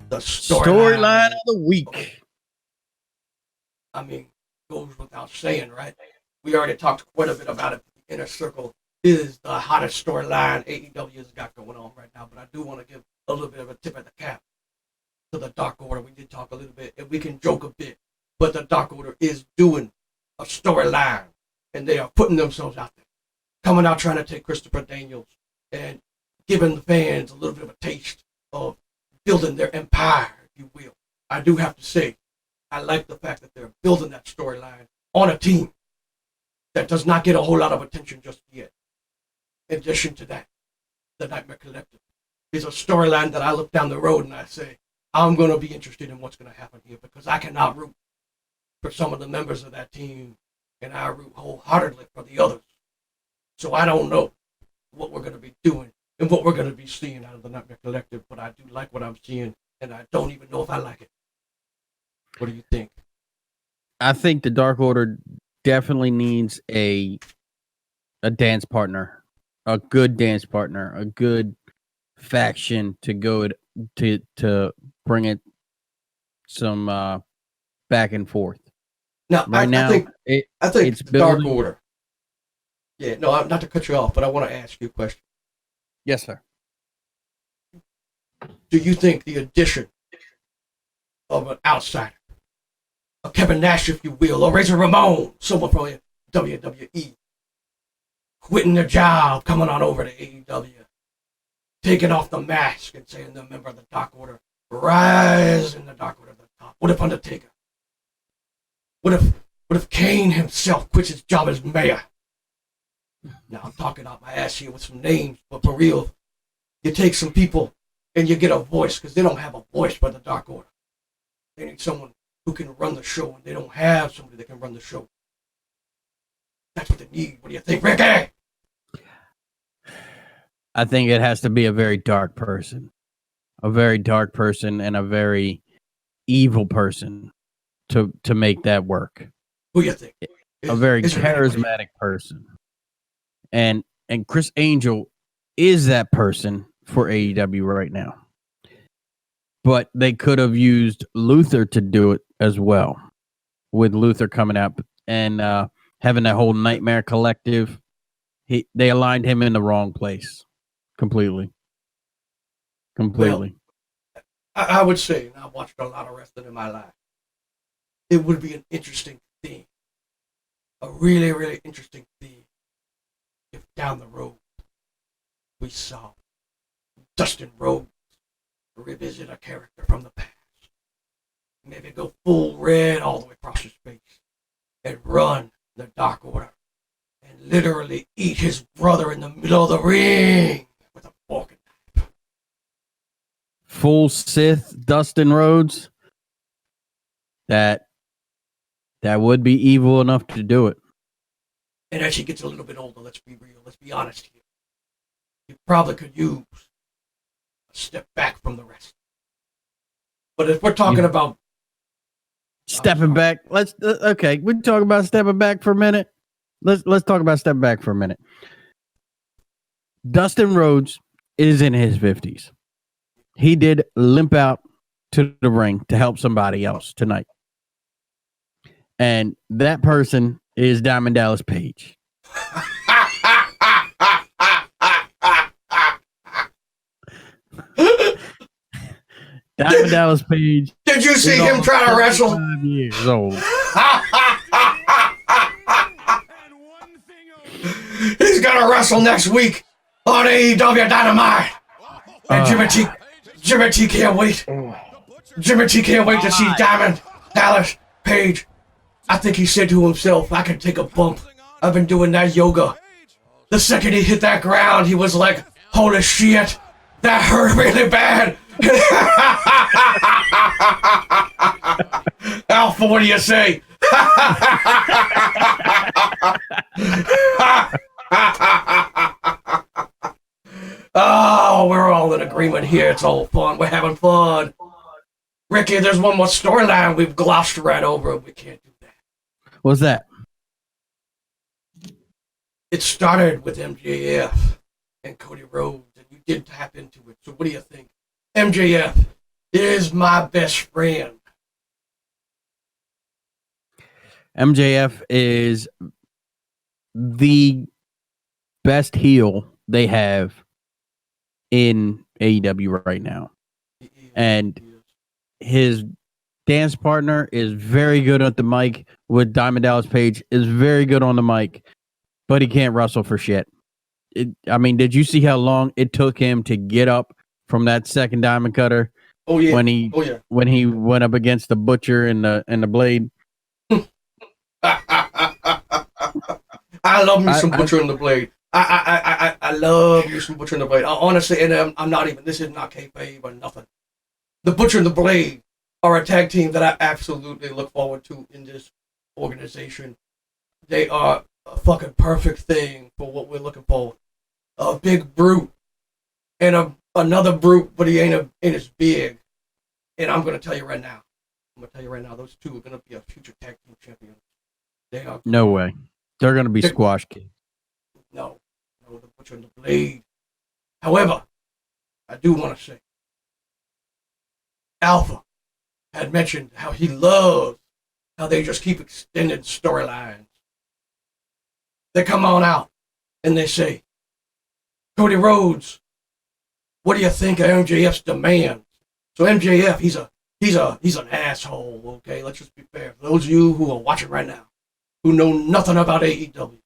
[SPEAKER 2] The
[SPEAKER 3] Storyline of the week.
[SPEAKER 2] I mean, goes without saying, right? We already talked quite a bit about it. The Inner Circle is the hottest storyline AEW has got going on right now. But I do want to give a little bit of a tip at the cap to the Dark Order. We did talk a little bit, and we can joke a bit. But the Dark Order is doing a storyline, and they are putting themselves out there, coming out trying to take Christopher Daniels and giving the fans a little bit of a taste of building their empire, if you will. I do have to say, I like the fact that they're building that storyline on a team that does not get a whole lot of attention just yet. In addition to that, the Nightmare Collective is a storyline that I look down the road and I say, I'm going to be interested in what's going to happen here because I cannot root for some of the members of that team, and I root wholeheartedly for the others. So I don't know what we're going to be doing and what we're going to be seeing out of the Nightmare Collective, but I do like what I'm seeing, and I don't even know if I like it. What do you think?
[SPEAKER 3] I think the Dark Order definitely needs a dance partner, a good dance partner, a good faction to go to bring it some back and forth.
[SPEAKER 2] Now,
[SPEAKER 3] right now,
[SPEAKER 2] I think
[SPEAKER 3] it's
[SPEAKER 2] the Dark
[SPEAKER 3] building.
[SPEAKER 2] Order. Yeah, no, not to cut you off, but I want to ask you a question.
[SPEAKER 3] Yes, sir.
[SPEAKER 2] do you think the addition of an outsider, a Kevin Nash, if you will, or Razor Ramon, someone from WWE, quitting their job, coming on over to AEW, taking off the mask and saying they're a member of the Dark Order, rise in the Dark Order to the top? What if Undertaker? What if Kane himself quits his job as mayor? Now I'm talking out my ass here with some names, but for real, you take some people and you get a voice, because they don't have a voice for the Dark Order. They need someone who can run the show, and they don't have somebody that can run the show. That's what they need. What do you think, Ricky?
[SPEAKER 3] I think it has to be a very dark person. A very dark person and a very evil person to make that work.
[SPEAKER 2] Who you think?
[SPEAKER 3] A very charismatic person. And Chris Angel is that person for AEW right now. But they could have used Luther to do it as well, with Luther coming up and having that whole Nightmare Collective. They aligned him in the wrong place. Completely.
[SPEAKER 2] Well, I would say, and I've watched a lot of wrestling in my life, it would be an interesting thing. A really, really interesting thing if down the road we saw Dustin Rhodes revisit a character from the past. Maybe go full red all the way across his face and run the Dark Order and literally eat his brother in the middle of the ring with a fork and knife.
[SPEAKER 3] Full Sith Dustin Rhodes. That would be evil enough to do it.
[SPEAKER 2] And as he gets a little bit older, let's be real, let's be honest here. He probably could use a step back from the rest. But if we're talking about
[SPEAKER 3] stepping back, okay, we can talk about stepping back for a minute. Let's talk about stepping back for a minute. Dustin Rhodes is in his 50s. He did limp out to the ring to help somebody else tonight. And that person is Diamond Dallas Page. Diamond Dallas Page.
[SPEAKER 2] Did you see him try to wrestle?
[SPEAKER 3] 5 years old.
[SPEAKER 2] He's gonna wrestle next week on AEW Dynamite. And Jimmy T can't wait. Jimmy T can't wait to see Diamond Dallas Page. I think he said to himself, I can take a bump. I've been doing that yoga. The second he hit that ground, he was like, holy shit, that hurt really bad. Alpha, what do you say? Oh, we're all in agreement here. It's all fun. We're having fun. Ricky, there's one more storyline we've glossed right over. We can't do that.
[SPEAKER 3] What's that?
[SPEAKER 2] It started with MJF and Cody Rhodes, and you did tap into it. So what do you think? MJF is my best friend.
[SPEAKER 3] MJF is the best heel they have in AEW right now. And his dance partner is very good at the mic with Diamond Dallas Page, is very good on the mic, but he can't wrestle for shit. Did you see how long it took him to get up from that second diamond cutter?
[SPEAKER 2] Oh yeah.
[SPEAKER 3] When he went up against the Butcher and the Blade.
[SPEAKER 2] I love me some Butcher and the Blade. I love you some Butcher and the Blade. Honestly, and I'm not even, this is not kayfabe or nothing. The Butcher and the Blade are a tag team that I absolutely look forward to in this organization. They are a fucking perfect thing for what we're looking for. A big brute and another brute, but he ain't as big. And I'm going to tell you right now, those two are going to be a future tag team champions. They are.
[SPEAKER 3] No way. They're going to be squash kids.
[SPEAKER 2] No, the Butcher and the Blade. However, I do want to say, Alpha had mentioned how he loves how they just keep extending storylines. They come on out and they say, Cody Rhodes what do you think of MJF's demands? So MJF, he's an asshole, okay? Let's just be fair. For those of you who are watching right now, who know nothing about AEW,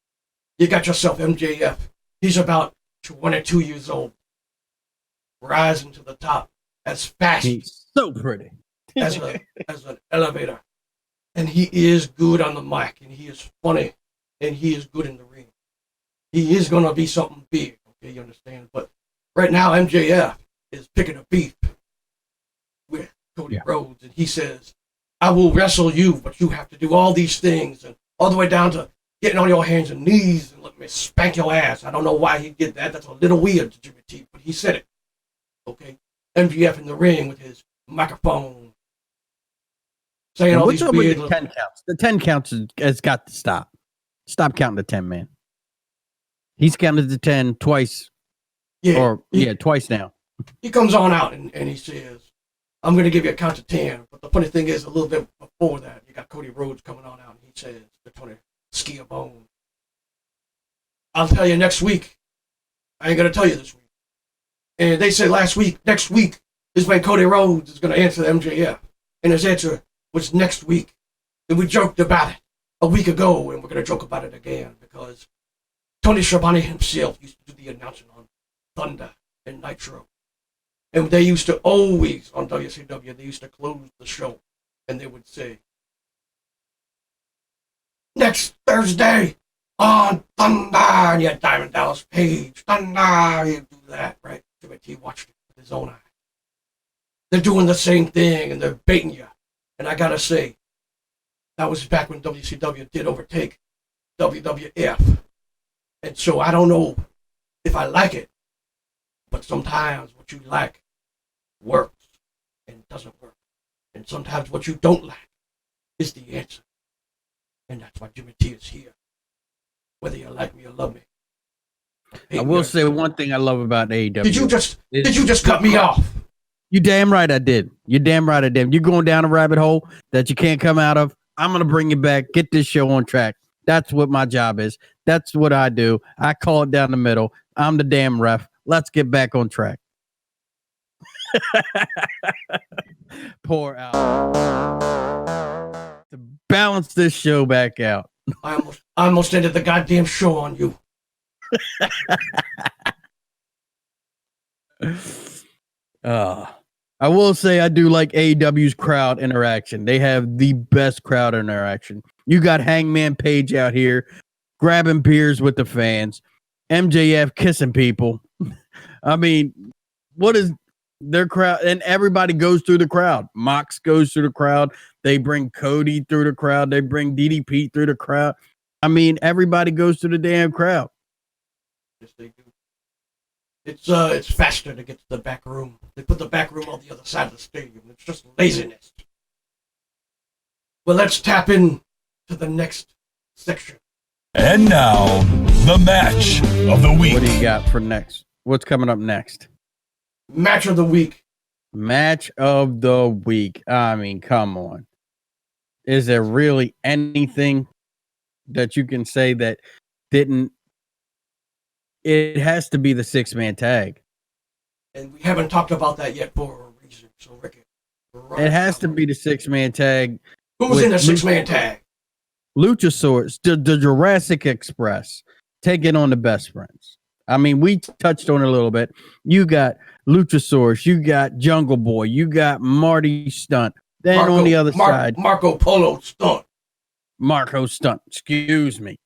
[SPEAKER 2] you got yourself MJF. He's about 22 years old, rising to the top as fast.
[SPEAKER 3] He's so pretty.
[SPEAKER 2] as an elevator. And he is good on the mic, and he is funny, and he is good in the ring. He is going to be something big, okay, you understand? But right now, MJF is picking a beef with Cody Rhodes, and he says, I will wrestle you, but you have to do all these things, and all the way down to getting on your hands and knees and let me spank your ass. I don't know why he did that. That's a little weird to Jimmy T, but he said it, okay? MJF in the ring with his microphone, saying all these weird...
[SPEAKER 3] The 10 counts? The 10 counts has got to stop. Stop counting to 10, man. He's counted to 10 twice. Twice now.
[SPEAKER 2] He comes on out and he says, I'm going to give you a count to 10. But the funny thing is, a little bit before that, you got Cody Rhodes coming on out, and he says, they're trying to ski a bone. I'll tell you next week. I ain't going to tell you this week. And they said next week is when Cody Rhodes is going to answer MJF. And his answer was next week. And we joked about it a week ago, and we're going to joke about it again, because Tony Schiavone himself used to do the announcing on Thunder and Nitro. And they used to always, on WCW, they used to close the show, and they would say, next Thursday on Thunder, and you had Diamond Dallas Page, Thunder, he'd do that, right? Jimmy T watched it with his own eyes. They're doing the same thing, and they're baiting you. And I gotta say, that was back when WCW did overtake WWF. And so I don't know if I like it, but sometimes what you like works and doesn't work. And sometimes what you don't like is the answer. And that's why Jimmy T is here. Whether you like me or love me.
[SPEAKER 3] I will say one thing I love about AEW.
[SPEAKER 2] Did you just cut me off?
[SPEAKER 3] You damn right I did. You damn right I did. You're going down a rabbit hole that you can't come out of. I'm going to bring you back. Get this show on track. That's what my job is. That's what I do. I call it down the middle. I'm the damn ref. Let's get back on track. Pour out. To balance this show back out.
[SPEAKER 2] I almost ended the goddamn show on you.
[SPEAKER 3] I will say I do like AEW's crowd interaction. They have the best crowd interaction. You got Hangman Page out here grabbing beers with the fans. MJF kissing people. I mean, what is their crowd? And everybody goes through the crowd. Mox goes through the crowd. They bring Cody through the crowd. They bring DDP through the crowd. I mean, everybody goes through the damn crowd.
[SPEAKER 2] Yes, they do. It's faster to get to the back room. They put the back room on the other side of the stadium. It's just laziness. Well, let's tap in to the next section.
[SPEAKER 4] And now, the match of the week.
[SPEAKER 3] What do you got for next? What's coming up next?
[SPEAKER 2] Match of the week.
[SPEAKER 3] Match of the week. I mean, come on. Is there really anything that you can say that didn't? It has to be the 6-man tag.
[SPEAKER 2] And we haven't talked about that yet for a reason. So, Ricky.
[SPEAKER 3] It has to be the 6-man tag.
[SPEAKER 2] Who's in the 6-man tag?
[SPEAKER 3] Luchasaurus, the Jurassic Express, taking on the Best Friends. I mean, we touched on it a little bit. You got Luchasaurus, you got Jungle Boy, you got Marty Stunt. Then on the other side,
[SPEAKER 2] Marco Polo Stunt.
[SPEAKER 3] Marco Stunt, excuse me.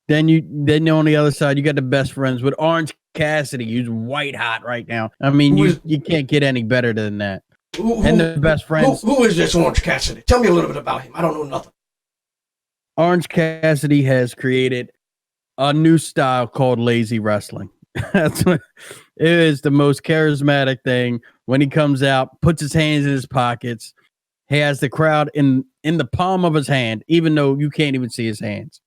[SPEAKER 3] Then on the other side, you got the Best Friends with Orange Cassidy, who's white hot right now. I mean, you can't get any better than that. And the Best Friends.
[SPEAKER 2] Who is this Orange Cassidy? Tell me a little bit about him. I don't know nothing.
[SPEAKER 3] Orange Cassidy has created a new style called lazy wrestling. That's what it is. The most charismatic thing when he comes out, puts his hands in his pockets. He has the crowd in the palm of his hand, even though you can't even see his hands.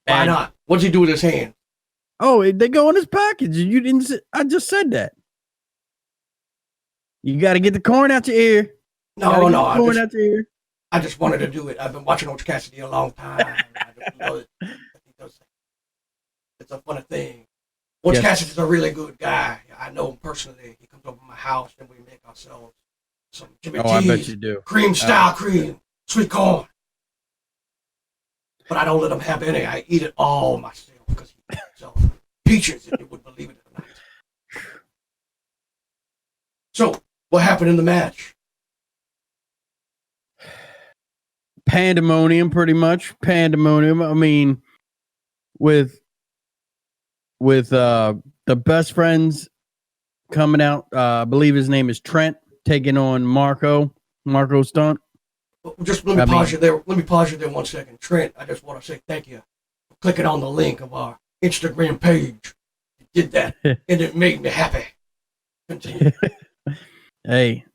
[SPEAKER 2] Why not? What's he do with his hand?
[SPEAKER 3] Oh, they go in his pockets. You didn't. I just said that. You got to get the corn out your ear.
[SPEAKER 2] I just wanted to do it. I've been watching Orange Cassidy a long time. I just love it. It's a funny thing. Orange
[SPEAKER 3] Yes.
[SPEAKER 2] Cassidy's a really good guy. I know him personally. He comes over to my house and we make ourselves some Jimmy
[SPEAKER 3] Oh, I bet
[SPEAKER 2] T's,
[SPEAKER 3] you do.
[SPEAKER 2] cream style cream, sweet corn. But I don't let him have any. I eat it all myself because he sells peaches, if you would believe it or not. So, what happened in the match?
[SPEAKER 3] Pandemonium, pretty much. Pandemonium. I mean, with the best friends coming out. I believe his name is Trent, taking on Marco Stunt.
[SPEAKER 2] Just let me pause you there. Let me pause you there 1 second. Trent, I just want to say thank you for clicking on the link of our Instagram page. You did that, and it made me happy. Continue.
[SPEAKER 3] Hey,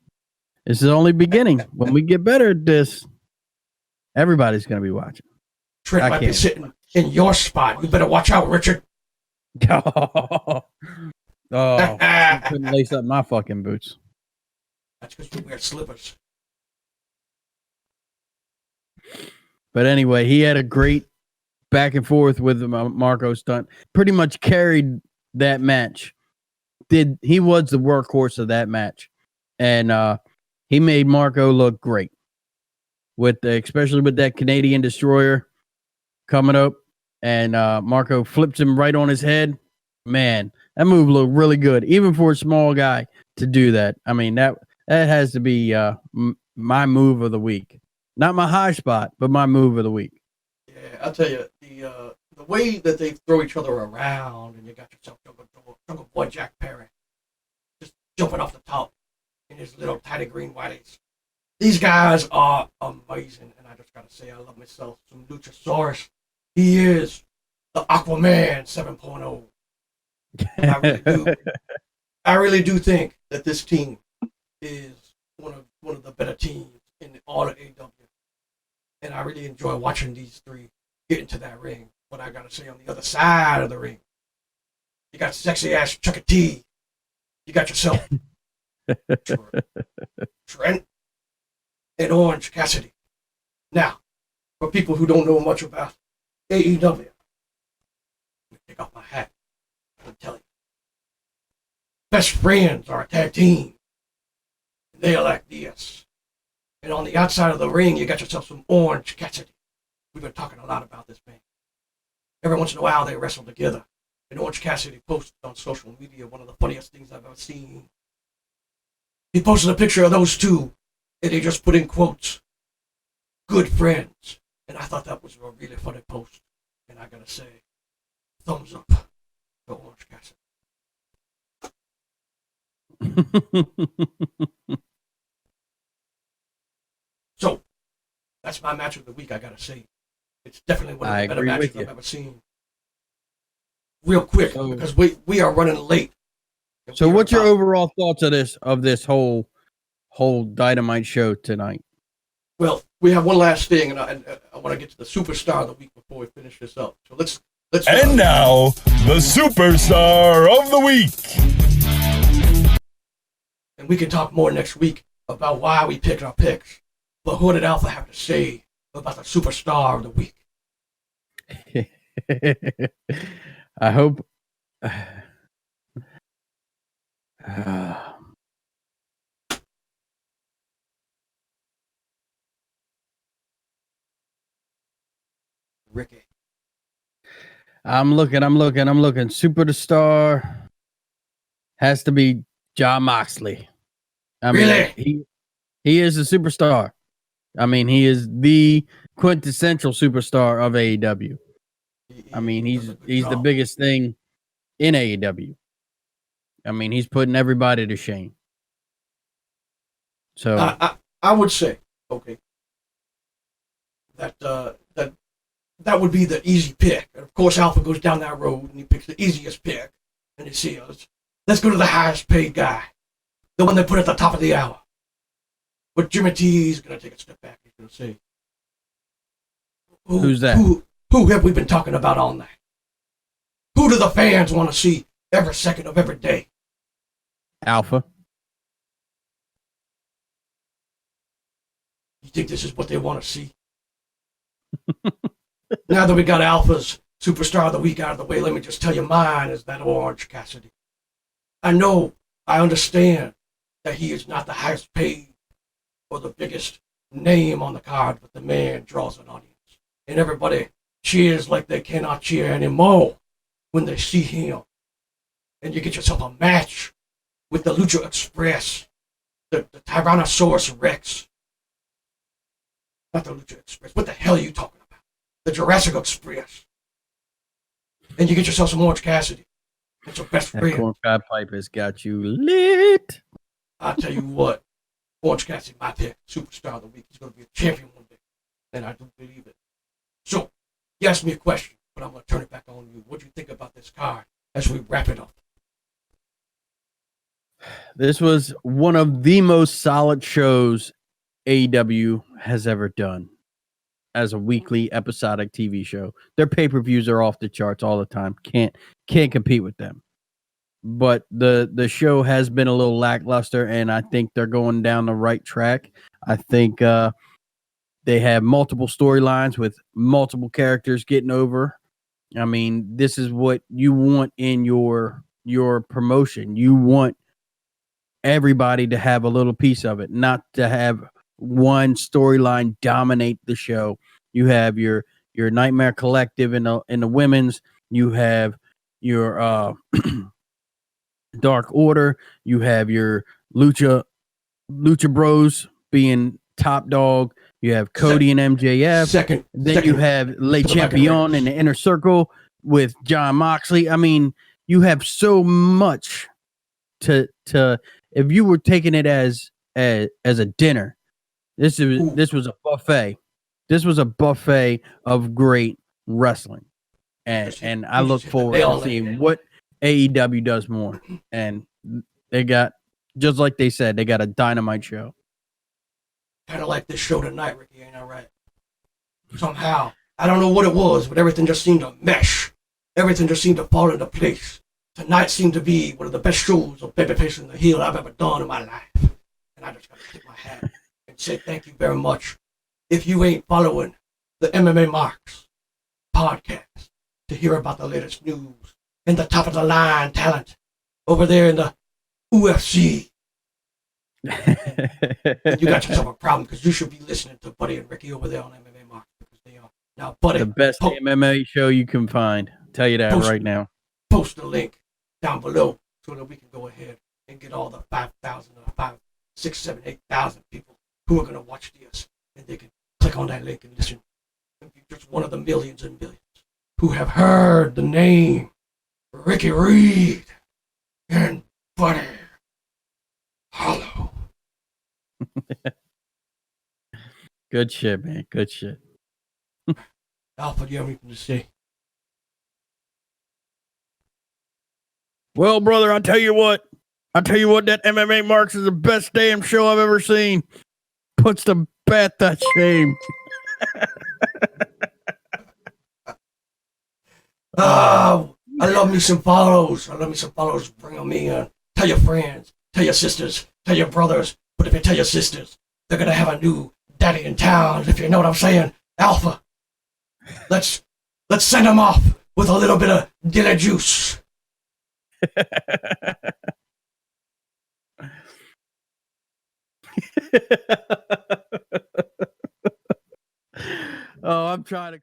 [SPEAKER 3] this is only beginning. When we get better at this, everybody's going to be watching.
[SPEAKER 2] Trent might be sitting in your spot. You better watch out, Richard.
[SPEAKER 3] Oh, I couldn't lace up my fucking boots.
[SPEAKER 2] That's because you wear slippers.
[SPEAKER 3] But anyway, he had a great back and forth with Marco Stunt. Pretty much carried that match. He was the workhorse of that match, and he made Marco look great. Especially with that Canadian Destroyer coming up, and Marco flips him right on his head. Man, that move looked really good, even for a small guy to do that. I mean, that has to be my move of the week. Not my high spot, but my move of the week.
[SPEAKER 2] Yeah, I'll tell you, the way that they throw each other around, and you got yourself Jungle Boy Jack Perry just jumping off the top in his little tiny green whiteys. These guys are amazing, and I just gotta say, I love myself some Luchasaurus. He is the Aquaman 7.0. I really do. I really do think that this team is one of the better teams in all of AEW. And I really enjoy watching these three get into that ring. But I gotta say, on the other side of the ring, you got sexy ass Chuck T. You got yourself Trent and Orange Cassidy. Now, for people who don't know much about AEW, let me take off my hat and tell you. Best friends are a tag team. They are like this. And on the outside of the ring, you got yourself some Orange Cassidy. We've been talking a lot about this man. Every once in a while, they wrestle together. And Orange Cassidy posted on social media one of the funniest things I've ever seen. He posted a picture of those two, and he just put in quotes, "good friends." And I thought that was a really funny post. And I gotta say, thumbs up to Orange Cassidy. So, that's my match of the week, I gotta say. It's definitely one of the better matches I've ever seen. Real quick, because we are running late.
[SPEAKER 3] So what's your overall thoughts of this whole Dynamite show tonight?
[SPEAKER 2] Well, we have one last thing, and I want to get to the superstar of the week before we finish this up. So let's
[SPEAKER 4] And now, the superstar of the week.
[SPEAKER 2] And we can talk more next week about why we picked our picks. But what did Alpha have to say about the superstar of the week?
[SPEAKER 3] I hope.
[SPEAKER 2] Ricky.
[SPEAKER 3] I'm looking. Superstar has to be Jon Moxley. I mean,
[SPEAKER 2] Really?
[SPEAKER 3] he is a superstar. I mean, he is the quintessential superstar of AEW. I mean, he's the biggest thing in AEW. I mean, he's putting everybody to shame. So
[SPEAKER 2] I would say, okay, that would be the easy pick. And of course, Alpha goes down that road and he picks the easiest pick. And he says, let's go to the highest paid guy, the one they put at the top of the hour. But Jimmy T is going to take a step back. He's going to say,
[SPEAKER 3] who's that?
[SPEAKER 2] Who have we been talking about all night? Who do the fans want to see every second of every day?
[SPEAKER 3] Alpha.
[SPEAKER 2] You think this is what they want to see? Now that we got Alpha's Superstar of the week out of the way, let me just tell you mine is that Orange Cassidy. I understand that he is not the highest paid or the biggest name on the card, but the man draws an audience. And everybody cheers like they cannot cheer anymore when they see him. And you get yourself a match with the Lucha Express, the Tyrannosaurus Rex. Not the Lucha Express. What the hell are you talking about? The Jurassic Express. And you get yourself some Orange Cassidy. It's your best
[SPEAKER 3] That
[SPEAKER 2] friend.
[SPEAKER 3] corncob pipe has got you lit.
[SPEAKER 2] I'll tell you what, Orange Cassidy, my pick, superstar of the week. He's going to be a champion one day. And I do believe it. So, you asked me a question, but I'm going to turn it back on you. What do you think about this card as we wrap it up?
[SPEAKER 3] This was one of the most solid shows AEW has ever done as a weekly episodic TV show. Their pay-per-views are off the charts all the time. Can't compete with them. But the show has been a little lackluster, and I think they're going down the right track. I think they have multiple storylines with multiple characters getting over. I mean, this is what you want in your promotion. You want everybody to have a little piece of it, not to have one storyline dominate the show. You have your Nightmare Collective in the women's. You have your Dark Order. You have your Lucha Bros being top dog. You have Cody and MJF. Then you have Le Champion in the Inner Circle with John Moxley. I mean, you have so much to if you were taking it as a dinner, this was a buffet. This was a buffet of great wrestling. And I look forward to seeing what AEW does more. And they got, just like they said, they got a Dynamite show.
[SPEAKER 2] Kind of like this show tonight, Ricky, ain't that right? Somehow, I don't know what it was, but everything just seemed to mesh. Everything just seemed to fall into place. Tonight seemed to be one of the best shows of Babyface in the heel I've ever done in my life. And I just got to tip my hat and say thank you very much. If you ain't following the MMA Marks podcast to hear about the latest news and the top of the line talent over there in the UFC, you got yourself a problem, because you should be listening to Buddy and Ricky over there on MMA Marks, because they are now Buddy.
[SPEAKER 3] The best MMA show you can find. I'll tell you that right now.
[SPEAKER 2] Post the link down below so that we can go ahead and get all the 5,000 or 5, 6, 7, 8,000 people who are going to watch this, and they can click on that link and listen. And be just one of the millions and billions who have heard the name Ricky Reed and Buddy Hollow.
[SPEAKER 3] Good shit, man. Good shit.
[SPEAKER 2] Alpha, do you have anything to say?
[SPEAKER 3] Well, brother, I'll tell you what, that MMA Marks is the best damn show I've ever seen. Puts the BatH to shame.
[SPEAKER 2] Oh, I love me some follows. Bring them in. Tell your friends. Tell your sisters. Tell your brothers. But if you tell your sisters, they're going to have a new daddy in town, if you know what I'm saying. Alpha. Let's send them off with a little bit of Dilla juice.
[SPEAKER 3] Oh, I'm trying to.